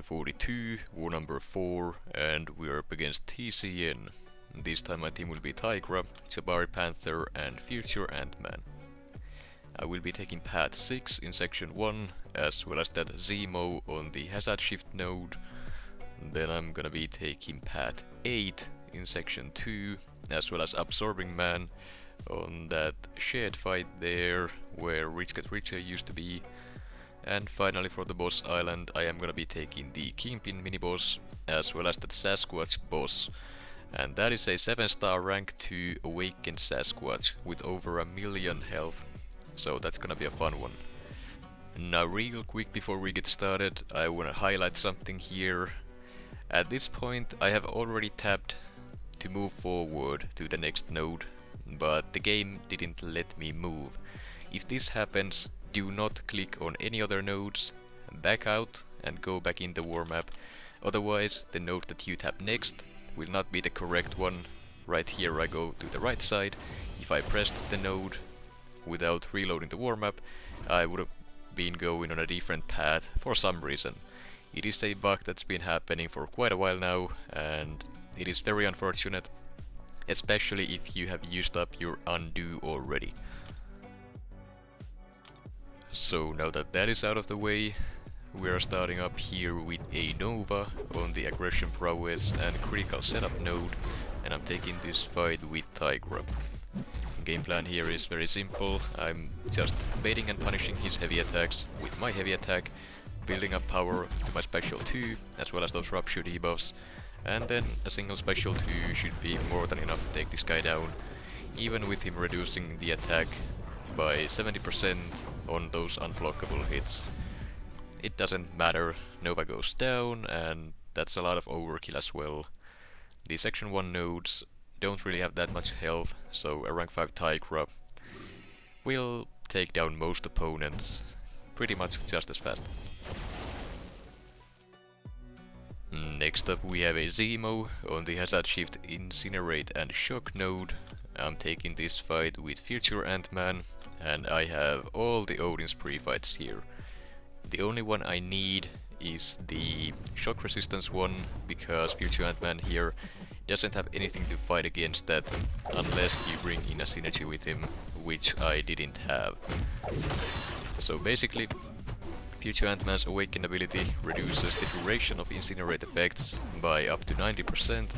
S42, war number 4, and we're up against TCN. This time my team will be Tigra, Jabari Panther, and Future Ant-Man. I will be taking path 6 in section 1, as well as that Zemo on the hazard shift node. Then I'm gonna be taking path 8 in section 2, as well as Absorbing Man on that shared fight there, where Rich Get Richer used to be. And finally for the boss island I am gonna be taking the Kingpin mini-boss, as well as the Sasquatch boss. And that is a 7-star rank 2 awakened Sasquatch with over 1,000,000 health. So that's gonna be a fun one. Now real quick before we get started, I wanna highlight something here. At this point I have already tapped to move forward to the next node, but the game didn't let me move. If this happens, do not click on any other nodes, back out and go back in the war map, otherwise the node that you tap next will not be the correct one. Right here I go to the right side. If I pressed the node without reloading the war map, I would have been going on a different path for some reason. It is a bug that's been happening for quite a while now, and it is very unfortunate, especially if you have used up your undo already. So now that that is out of the way, we are starting up here with a Nova on the aggression prowess and critical setup node, and I'm taking this fight with Tigra. Game plan here is very simple. I'm just baiting and punishing his heavy attacks with my heavy attack, building up power to my special 2, as well as those rupture debuffs, and then a single special 2 should be more than enough to take this guy down, even with him reducing the attack by 70% on those unblockable hits. It doesn't matter, Nova goes down, and that's a lot of overkill as well. The section 1 nodes don't really have that much health, so a rank 5 Tigra will take down most opponents pretty much just as fast. Next up we have a Zemo on the hazard shift incinerate and shock node. I'm taking this fight with Future Ant-Man, and I have all the Odin's pre-fights here. The only one I need is the shock resistance one, because Future Ant-Man here doesn't have anything to fight against that unless you bring in a synergy with him, which I didn't have. So basically, Future Ant-Man's awakened ability reduces the duration of incinerate effects by up to 90%,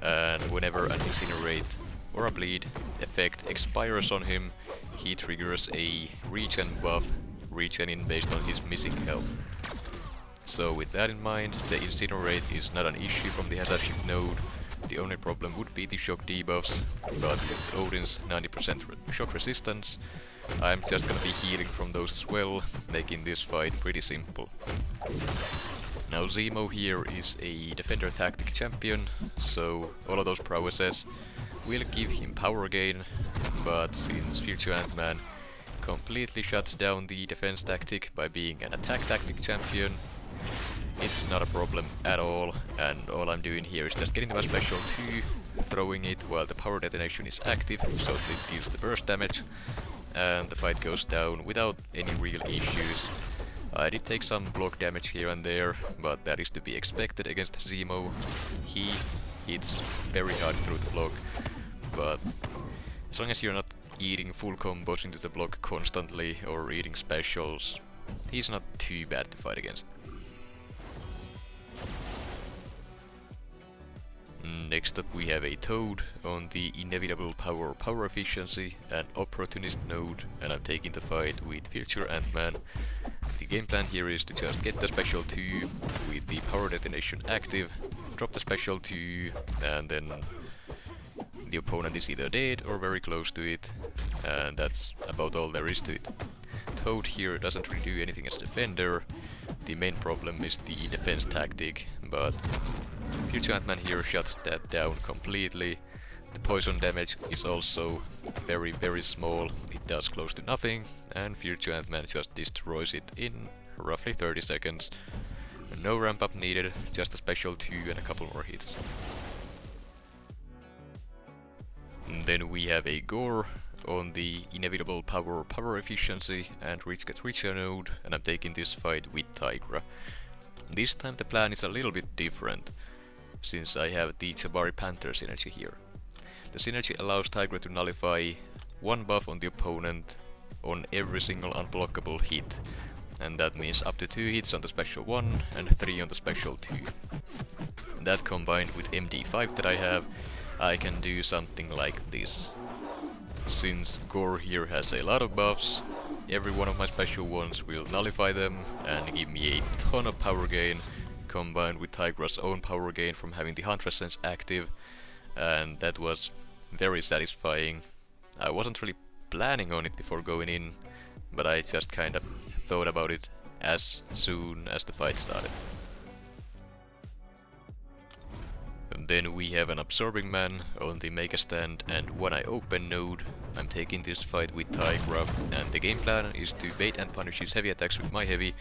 and whenever an incinerate or a bleed effect expires on him, he triggers a regen buff, regening based on his missing health. So with that in mind, the incinerate is not an issue from the hazard shift node. The only problem would be the shock debuffs, but with Odin's 90% shock resistance, I'm just gonna be healing from those as well, making this fight pretty simple. Now Zemo here is a defender tactic champion, so all of those prowesses will give him power gain, but since Future Ant-Man completely shuts down the defense tactic by being an attack tactic champion, it's not a problem at all, and all I'm doing here is just getting my special 2, throwing it while the power detonation is active, so that it deals the burst damage, and the fight goes down without any real issues. I did take some block damage here and there, but that is to be expected against Zemo. He hits very hard through the block, but as long as you're not eating full combos into the block constantly or eating specials, he's not too bad to fight against. Next up we have a Toad on the inevitable power efficiency and opportunist node, and I'm taking the fight with Future Ant-Man. The game plan here is to just get the special 2 with the power detonation active, drop the special 2, and then the opponent is either dead or very close to it, and that's about all there is to it. Toad here doesn't really do anything as a defender. The main problem is the defense tactic, but Future Ant-Man here shuts that down completely. The poison damage is also very small, it does close to nothing, and Future Ant-Man just destroys it in roughly 30 seconds. No ramp up needed, just a special 2 and a couple more hits. Then we have a Gorr on the inevitable power efficiency and Rich Get Richer node, and I'm taking this fight with Tigra. This time the plan is a little bit different, since I have the Jabari Panther synergy here. The synergy allows Tigra to nullify one buff on the opponent on every single unblockable hit, and that means up to 2 hits on the special 1 and 3 on the special 2. That combined with MD5 that I have, I can do something like this. Since Gorr here has a lot of buffs, every one of my special ones will nullify them and give me a ton of power gain, combined with Tigra's own power gain from having the Huntress Sense active, and that was very satisfying. I wasn't really planning on it before going in, but I just kinda thought about it as soon as the fight started. And then we have an Absorbing Man on the Mega Stand and when I open node, I'm taking this fight with Tigra, and the game plan is to bait and punish his heavy attacks with my heavy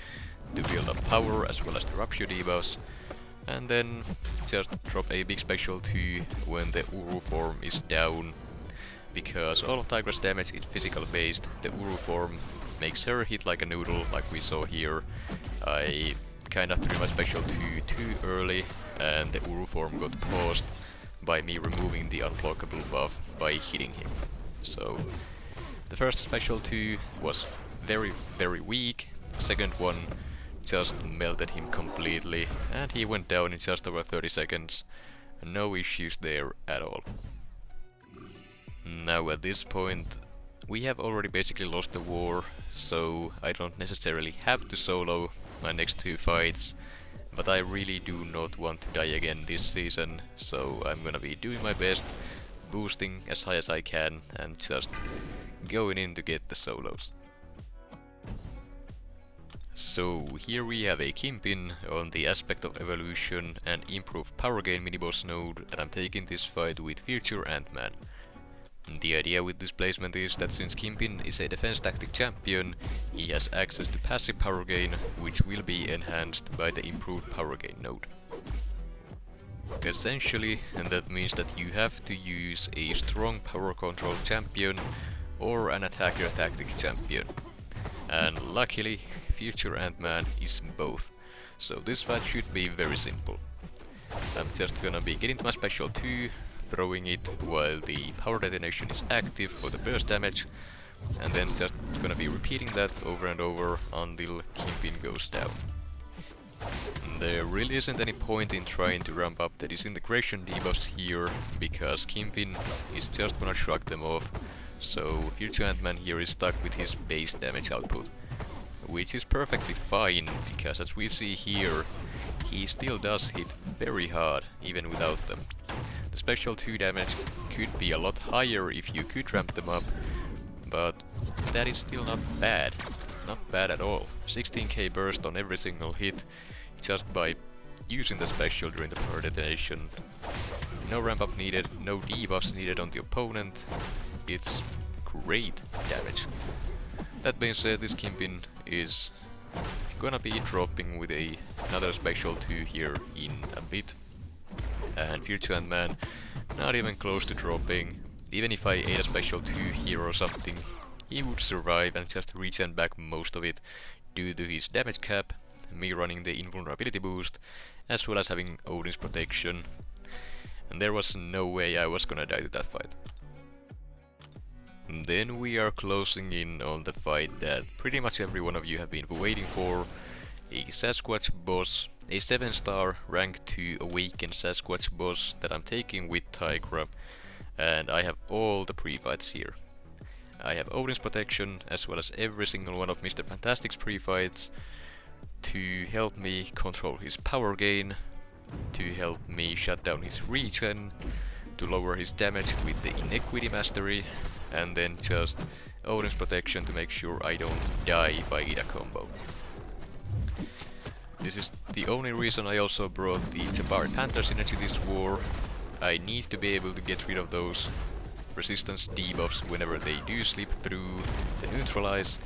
to build up power as well as the Rupture debuffs, and then just drop a big special 2 when the Uru form is down. Because all of Tigra's damage is physical based, the Uru form makes her hit like a noodle, like we saw here. I kinda threw my special 2 too early, and the Uru form got paused by me removing the unblockable buff by hitting him. So the first special 2 was very weak, second one just melted him completely, and he went down in just over 30 seconds. No issues there at all. Now at this point, we have already basically lost the war, so I don't necessarily have to solo my next 2 fights, but I really do not want to die again this season, so I'm gonna be doing my best, boosting as high as I can, and just going in to get the solos. So here we have a Kingpin on the Aspect of Evolution and Improved Power Gain miniboss node, and I'm taking this fight with Future Ant-Man. The idea with this placement is that since Kingpin is a defense tactic champion, he has access to passive power gain, which will be enhanced by the improved power gain node. Essentially, and that means that you have to use a strong power control champion or an attacker tactic champion. And luckily, Future Ant-Man is both, so this fight should be very simple. I'm just gonna be getting to my special 2, throwing it while the power detonation is active for the burst damage, and then just gonna be repeating that over and over until Kingpin goes down. There really isn't any point in trying to ramp up the disintegration debuffs here, because Kingpin is just gonna shrug them off, so Future Ant-Man here is stuck with his base damage output. Which is perfectly fine, because as we see here, he still does hit very hard, even without them. The special 2 damage could be a lot higher if you could ramp them up, but that is still not bad. Not bad at all. 16k burst on every single hit, just by using the special during the power detonation. No ramp up needed, no debuffs needed on the opponent. It's great damage. That being said, this Kingpin is gonna be dropping with another special 2 here in a bit. And Future Ant-Man not even close to dropping. Even if I ate a special 2 here or something, he would survive and just regen back most of it due to his damage cap, me running the invulnerability boost, as well as having Odin's protection. And there was no way I was gonna die to that fight. Then we are closing in on the fight that pretty much every one of you have been waiting for. A Sasquatch boss, a 7-star rank 2 awakened Sasquatch boss that I'm taking with Tigra, and I have all the pre-fights here. I have Odin's protection as well as every single one of Mr. Fantastic's pre-fights to help me control his power gain, to help me shut down his regen, to lower his damage with the Inequity Mastery, and then just Odin's protection to make sure I don't die if I eat a combo. This is the only reason I also brought the Jabari Panther synergy this war. I need to be able to get rid of those resistance debuffs whenever they do slip through the neutralize,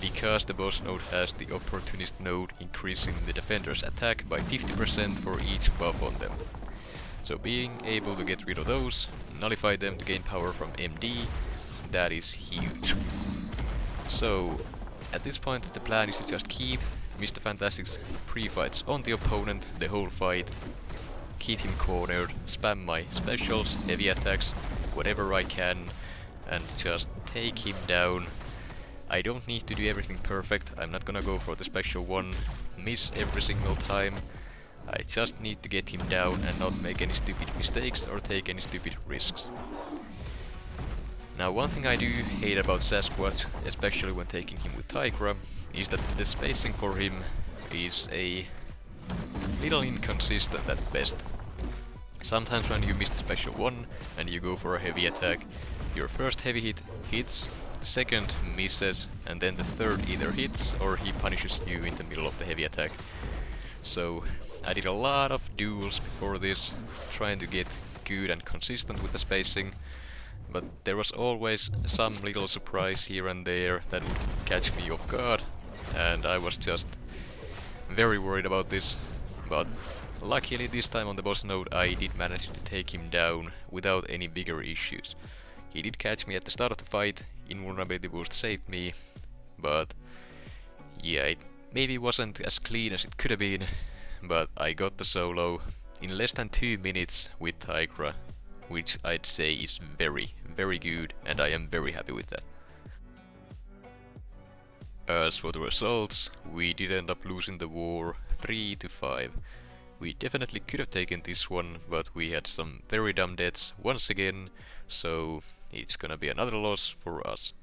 because the boss node has the opportunist node increasing the defender's attack by 50% for each buff on them. So being able to get rid of those, nullify them to gain power from MD, that is huge. So at this point the plan is to just keep Mr. Fantastic's pre-fights on the opponent the whole fight, keep him cornered, spam my specials, heavy attacks, whatever I can, and just take him down. I don't need to do everything perfect, I'm not gonna go for the special one, miss every single time. I just need to get him down and not make any stupid mistakes or take any stupid risks. Now, one thing I do hate about Sasquatch, especially when taking him with Tigra, is that the spacing for him is a little inconsistent at best. Sometimes when you miss the special one and you go for a heavy attack, your first heavy hit hits, the second misses, and then the third either hits or he punishes you in the middle of the heavy attack. So I did a lot of duels before this, trying to get good and consistent with the spacing, but there was always some little surprise here and there that would catch me off guard, and I was just very worried about this, but luckily this time on the boss node I did manage to take him down without any bigger issues. He did catch me at the start of the fight, invulnerability boost saved me, but yeah, it maybe wasn't as clean as it could have been, but I got the solo in less than 2 minutes with Tigra, which I'd say is very, very good, and I am very happy with that. As for the results, we did end up losing the war 3-5. We definitely could have taken this one, but we had some very dumb deaths once again, so it's gonna be another loss for us.